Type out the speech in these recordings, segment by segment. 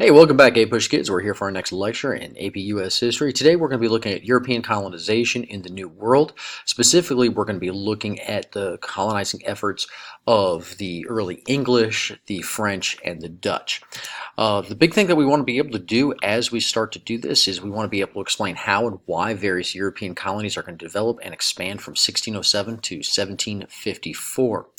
Hey, welcome back, A-Push Kids. We're here for our next lecture in AP US History. Today we're going to be looking at European colonization in the New World. Specifically, we're going to be looking at the colonizing efforts of the early English, the French, and the Dutch. The big thing that we want to be able to do as we start to do this is we want to be able to explain how and why various European colonies are going to develop and expand from 1607 to 1754.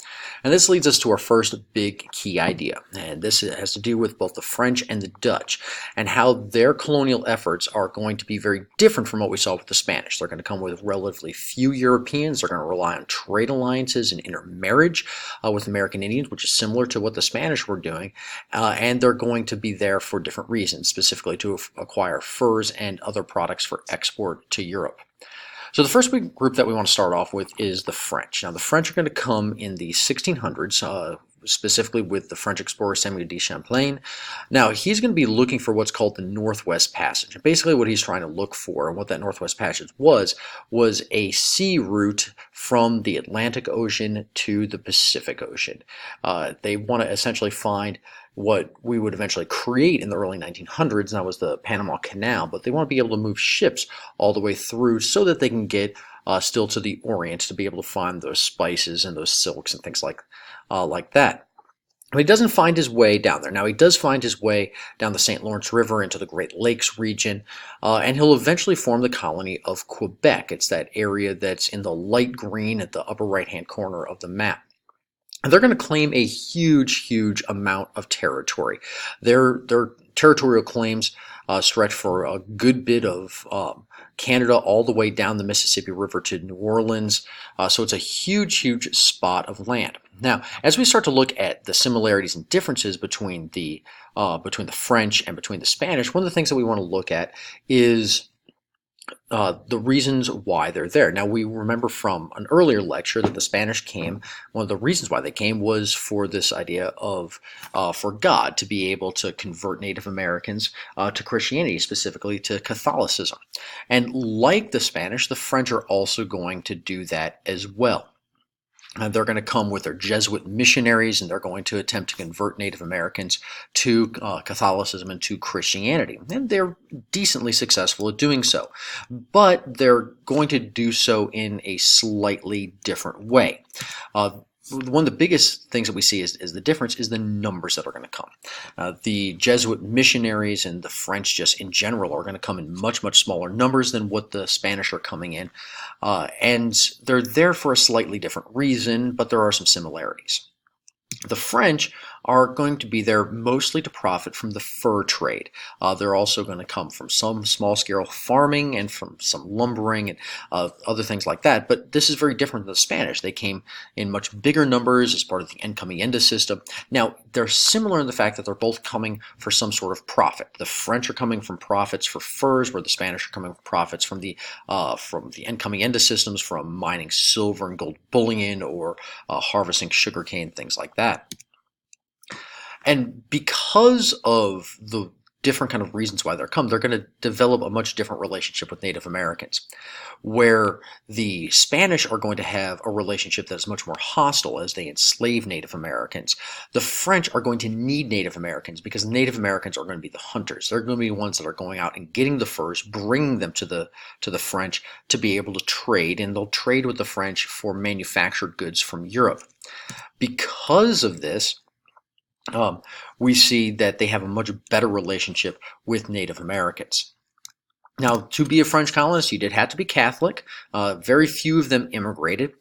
And this leads us to our first big key idea, and this has to do with both the French and the Dutch, and how their colonial efforts are going to be very different from what we saw with the Spanish. They're going to come with relatively few Europeans. They're going to rely on trade alliances and intermarriage with American Indians, which is similar to what the Spanish were doing, and they're going to be there for different reasons, specifically to acquire furs and other products for export to Europe. So the first big group that we want to start off with is the French. Now the French are going to come in the 1600s, specifically with the French explorer Samuel de Champlain. Now he's going to be looking for what's called the Northwest Passage. And basically what he's trying to look for, and what that Northwest Passage was a sea route from the Atlantic Ocean to the Pacific Ocean. They want to essentially find what we would eventually create in the early 1900s, and that was the Panama Canal, but they want to be able to move ships all the way through so that they can get still to the Orient to be able to find those spices and those silks and things like that. But he doesn't find his way down there. Now he does find his way down the St. Lawrence River into the Great Lakes region, and he'll eventually form the colony of Quebec. It's that area that's in the light green at the upper right-hand corner of the map. And they're going to claim a huge amount of territory. Their territorial claims stretch for a good bit of Canada all the way down the Mississippi River to New Orleans. So it's a huge spot of land. Now, as we start to look at the similarities and differences between the French and between the Spanish, one of the things that we want to look at is the reasons why they're there. Now, we remember from an earlier lecture that the Spanish came, one of the reasons why they came was for this idea of for God to be able to convert Native Americans to Christianity, specifically to Catholicism. And like the Spanish, the French are also going to do that as well. They're going to come with their Jesuit missionaries, and they're going to attempt to convert Native Americans to Catholicism and to Christianity. And they're decently successful at doing so. But they're going to do so in a slightly different way. One of the biggest things that we see is the difference is the numbers that are going to come. The Jesuit missionaries and the French just in general are going to come in much smaller numbers than what the Spanish are coming in. And they're there for a slightly different reason, but there are some similarities. The French are going to be there mostly to profit from the fur trade. They're also going to come from some small-scale farming and from some lumbering and other things like that. But this is very different than the Spanish. They came in much bigger numbers as part of the encomienda system. Now, they're similar in the fact that they're both coming for some sort of profit. The French are coming from profits for furs, where the Spanish are coming from profits from the encomienda systems, from mining silver and gold bullion or harvesting sugarcane, things like that. And because of the different kind of reasons why they're going to develop a much different relationship with Native Americans, where the Spanish are going to have a relationship that is much more hostile as they enslave Native Americans. The French are going to need Native Americans because Native Americans are going to be the hunters. They're going to be the ones that are going out and getting the furs, bringing them to the French to be able to trade, and they'll trade with the French for manufactured goods from Europe. Because of this, we see that they have a much better relationship with Native Americans. Now, to be a French colonist, you did have to be Catholic. Very few of them immigrated.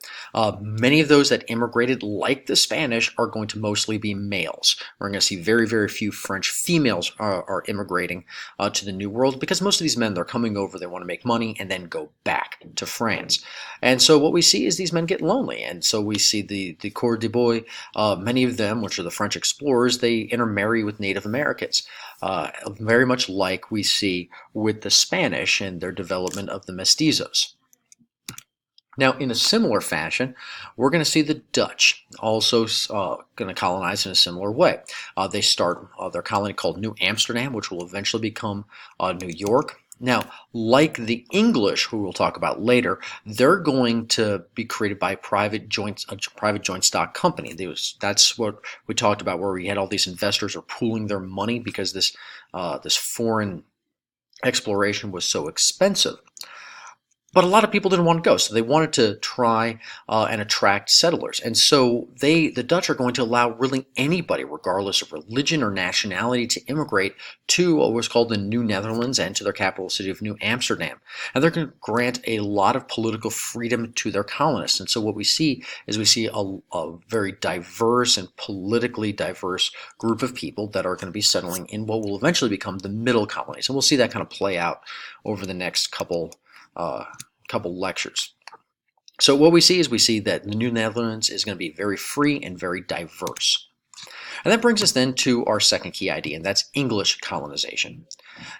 Many of those that immigrated, like the Spanish, are going to mostly be males. We're going to see very few French females are immigrating to the New World, because most of these men, they're coming over, they want to make money, and then go back to France. And so what we see is these men get lonely. And so we see the Coeur de Bois, many of them, which are the French explorers, they intermarry with Native Americans. Very much like we see with the Spanish and their development of the mestizos. Now, in a similar fashion, we're going to see the Dutch also going to colonize in a similar way. They start their colony called New Amsterdam, which will eventually become New York. Now, like the English, who we'll talk about later, they're going to be created by private joint stock company. That's what we talked about, where we had all these investors are pooling their money because this foreign exploration was so expensive. But a lot of people didn't want to go, so they wanted to try and attract settlers. And so the Dutch are going to allow really anybody, regardless of religion or nationality, to immigrate to what was called the New Netherlands and to their capital city of New Amsterdam. And they're going to grant a lot of political freedom to their colonists. And so what we see is a very diverse and politically diverse group of people that are going to be settling in what will eventually become the middle colonies. And we'll see that kind of play out over the next couple lectures. So what we see that the New Netherlands is going to be very free and very diverse. And that brings us then to our second key idea, and that's English colonization.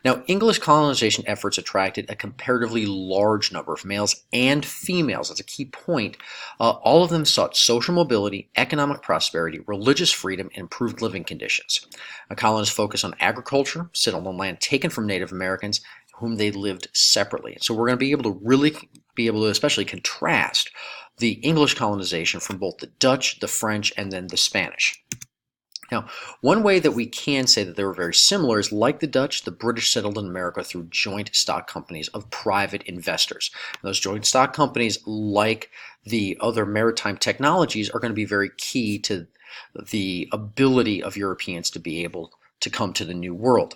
Now, English colonization efforts attracted a comparatively large number of males and females. That's a key point. All of them sought social mobility, economic prosperity, religious freedom, and improved living conditions. Colonists focused on agriculture, settled on land taken from Native Americans, whom they lived separately. So we're going to be able to especially contrast the English colonization from both the Dutch, the French, and then the Spanish. Now, one way that we can say that they were very similar is, like the Dutch, the British settled in America through joint stock companies of private investors. And those joint stock companies, like the other maritime technologies, are going to be very key to the ability of Europeans to be able to come to the New World.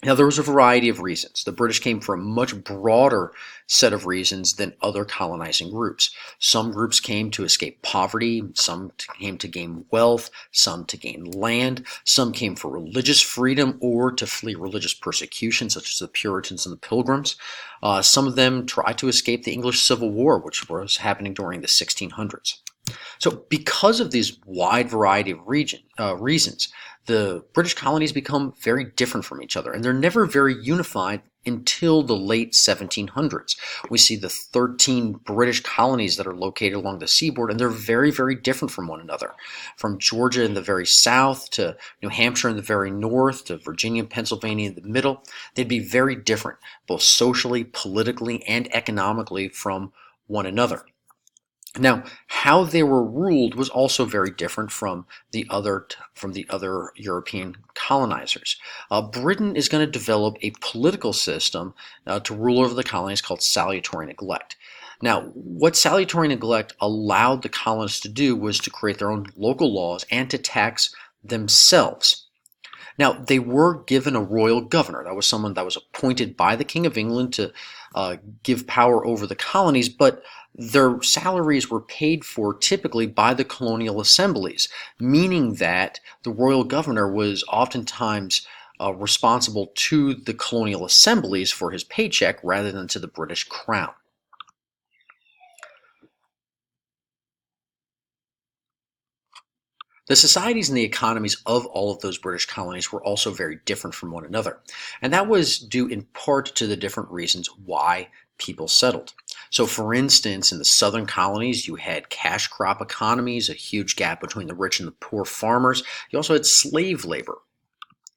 Now, there was a variety of reasons. The British came for a much broader set of reasons than other colonizing groups. Some groups came to escape poverty, some came to gain wealth, some to gain land, some came for religious freedom or to flee religious persecution, such as the Puritans and the Pilgrims. Some of them tried to escape the English Civil War, which was happening during the 1600s. So because of these wide variety of reasons, the British colonies become very different from each other, and they're never very unified until the late 1700s. We see the 13 British colonies that are located along the seaboard, and they're very, very different from one another. From Georgia in the very south to New Hampshire in the very north to Virginia and Pennsylvania in the middle, they'd be very different, both socially, politically, and economically from one another. Now, how they were ruled was also very different from the other European colonizers. Britain is going to develop a political system to rule over the colonies called salutary neglect. Now, what salutary neglect allowed the colonists to do was to create their own local laws and to tax themselves. Now, they were given a royal governor. That was someone that was appointed by the King of England to give power over the colonies, but their salaries were paid for typically by the colonial assemblies, meaning that the royal governor was oftentimes responsible to the colonial assemblies for his paycheck rather than to the British crown. The societies and the economies of all of those British colonies were also very different from one another, and that was due in part to the different reasons why people settled. So for instance, in the southern colonies, you had cash crop economies, a huge gap between the rich and the poor farmers. You also had slave labor.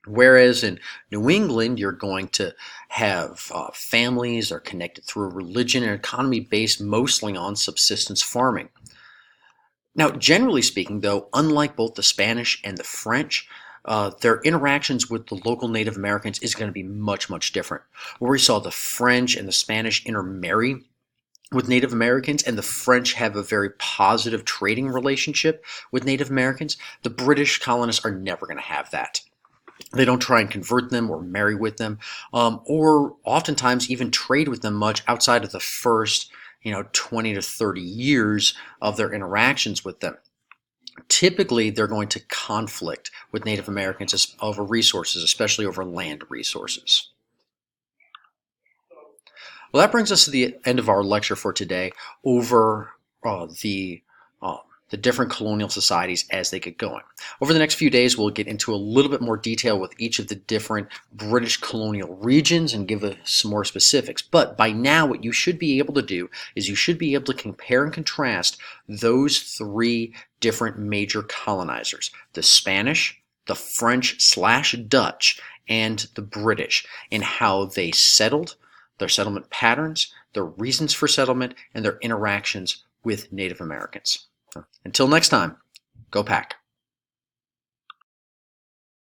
Whereas in New England, you're going to have families that are connected through a religion and economy based mostly on subsistence farming. Now, generally speaking, though, unlike both the Spanish and the French, their interactions with the local Native Americans is going to be much, much different. Where we saw the French and the Spanish intermarry with Native Americans, and the French have a very positive trading relationship with Native Americans, the British colonists are never going to have that. They don't try and convert them or marry with them, or oftentimes even trade with them much outside of the first 20 to 30 years of their interactions with them. Typically, they're going to conflict with Native Americans over resources, especially over land resources. Well, that brings us to the end of our lecture for today over the different colonial societies as they get going. Over the next few days, we'll get into a little bit more detail with each of the different British colonial regions and give some more specifics. But by now, what you should be able to do is you should be able to compare and contrast those three different major colonizers: the Spanish, the French/Dutch, and the British and how they settled, their settlement patterns, their reasons for settlement, and their interactions with Native Americans. Until next time, go Pack.